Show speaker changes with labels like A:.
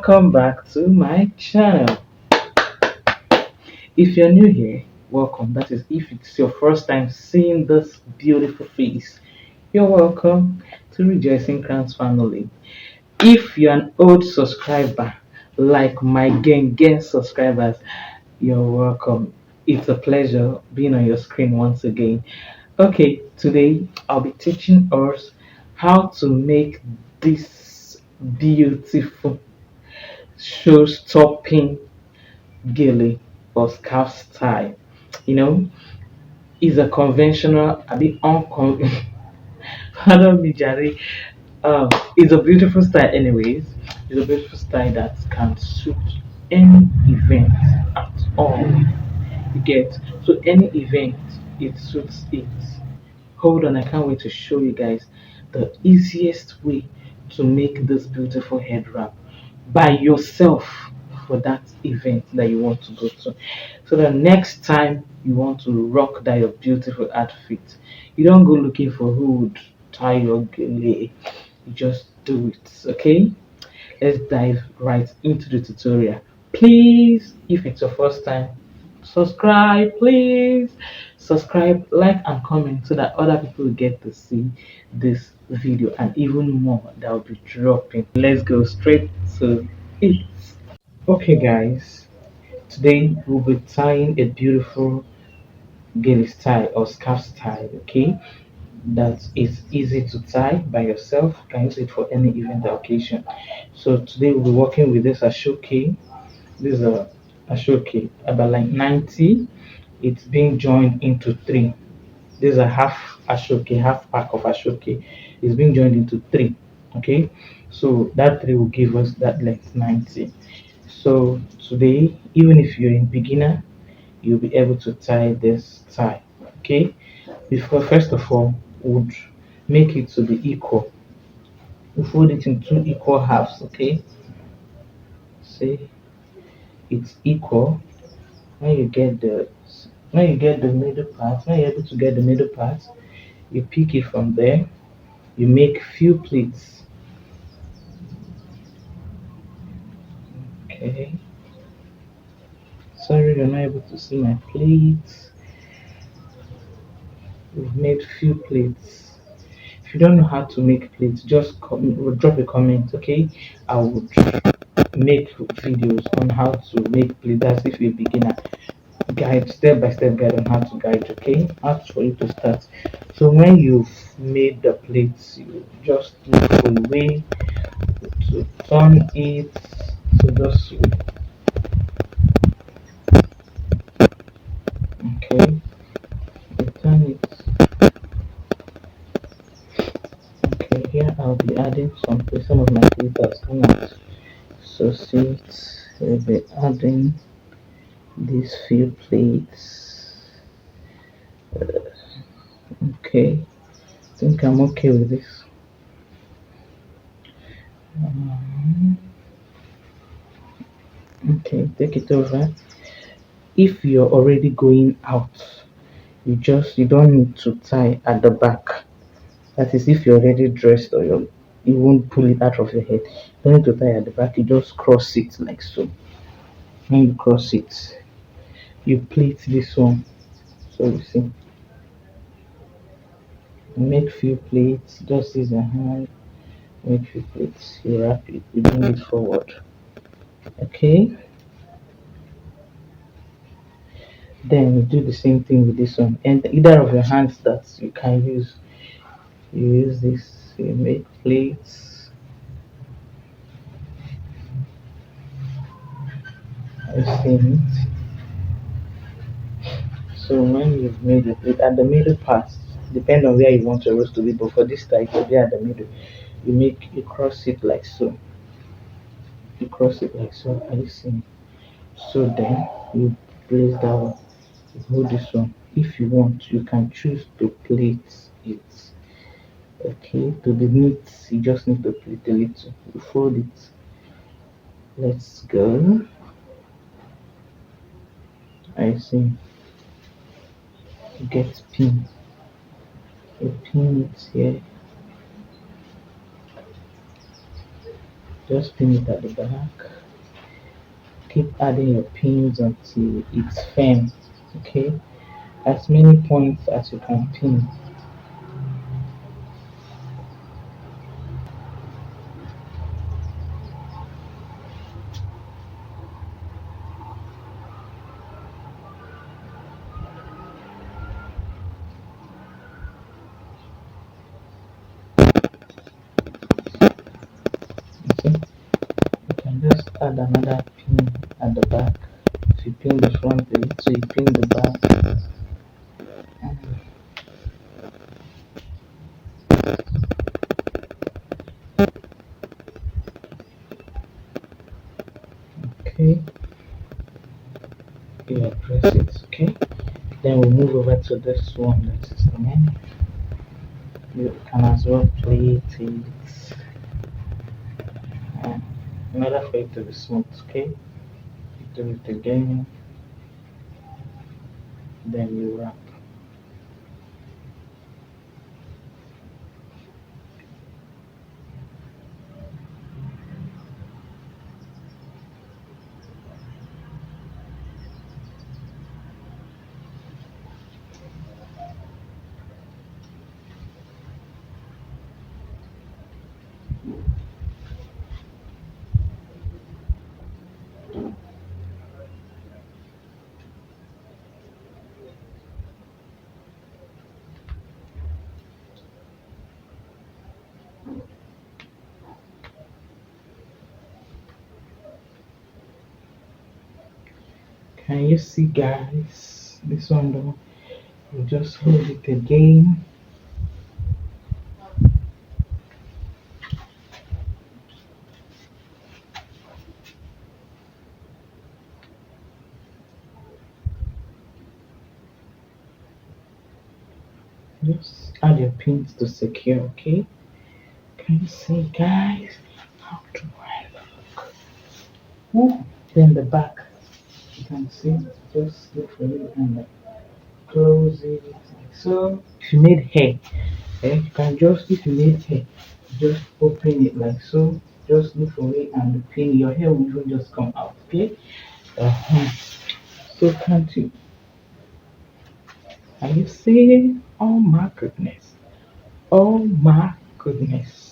A: Welcome back to my channel. If you're new here, welcome. That is, if it's your first time seeing this beautiful face, you're welcome to Rejoicing Crowns family. If you're an old subscriber, like my gang subscribers, you're welcome. It's a pleasure being on your screen once again. Okay, today I'll be teaching us how to make this beautiful show-stopping gele or scarf style. You know, is a conventional, a bit pardon me, Jerry. It's a beautiful style, anyways. It's a beautiful style that can suit any event at all. You get so any event, it suits it. Hold on, I can't wait to show you guys the easiest way to make this beautiful head wrap by yourself for that event that you want to go to. So the next time you want to rock that your beautiful outfit, you don't go looking for who would tie your gele. You just do it, okay? Let's dive right into the tutorial. Please, if it's your first time, subscribe, please. Subscribe, like, and comment so that other people will get to see this video and even more that will be dropping. Let's go straight to it. Okay, guys, today we'll be tying a beautiful gilly style or scarf style, okay? That is easy to tie by yourself. You can use it for any event or occasion. So today we'll be working with this ashoke. This is a ashoke about like 90. It's being joined into three. This is a half ashoke, half pack of ashoke. It's being joined into three. Okay, so that three will give us that length 90. So today, even if you're in beginner, you'll be able to tie this tie. Okay, before first of all, would make it to be equal. We fold it in two equal halves. Okay, see it's equal. When you get the middle part, when you're able to get the middle part, you pick it from there. You make few pleats. Okay, sorry you're not able to see my pleats. We've made few pleats. If you don't know how to make pleats, just drop a comment. Okay, I would make videos on how to make pleats. That's if you're a beginner. Guide, step by step guide on how to guide. Okay, how for you to start. So when you've made the plates, you just look for a way to turn it to this way. Okay, you turn it. Okay, here I'll be adding some of my filters come out. So see it, we'll be adding these few plates. Okay, I think I'm okay with this. Okay, take it over. If you're already going out, you don't need to tie at the back. That is, if you're already dressed or you won't pull it out of your head. You don't need to tie at the back. You just cross it like so. When you cross it, you plait this one. So you see, you make few plates. Just use your hand. Make few plates. You wrap it. You bring it forward. Okay. Then you do the same thing with this one. And either of your hands that you can use, you use this. You make plates. I see it. So when you've made it at the middle part, depend on where you want your roast to be, but for this type to be at the middle, you cross it like so. You cross it like so. Are you seeing? So then you place that one. You hold this one. If you want, you can choose to plate it. Okay, to be neat, you just need to plate a little. You fold it. Let's go. I see. Get pin. You pin it here. Just pin it at the back. Keep adding your pins until it's firm. Okay, as many points as you can pin. Okay, you can just add another pin at the back. If you pin the front bit, so you pin the back. Okay, you press it. Okay, then we'll move over to this one that is the main. You can as well plate it uh, in order for it to be smooth. Okay, you do it again, then you wrap. Can you see, guys? This one though, you just hold it again. Just add your pins to secure. Okay. Can you see, guys? How do I look? Ooh. Then the back. You can see. Just look for it and close it like so. If you made hair, you can just if you made hair, just open it like so. Just look for it and pin. Your hair will even just come out. Okay. Uh-huh. So can't you? Are you seeing? Oh my goodness. Oh my goodness.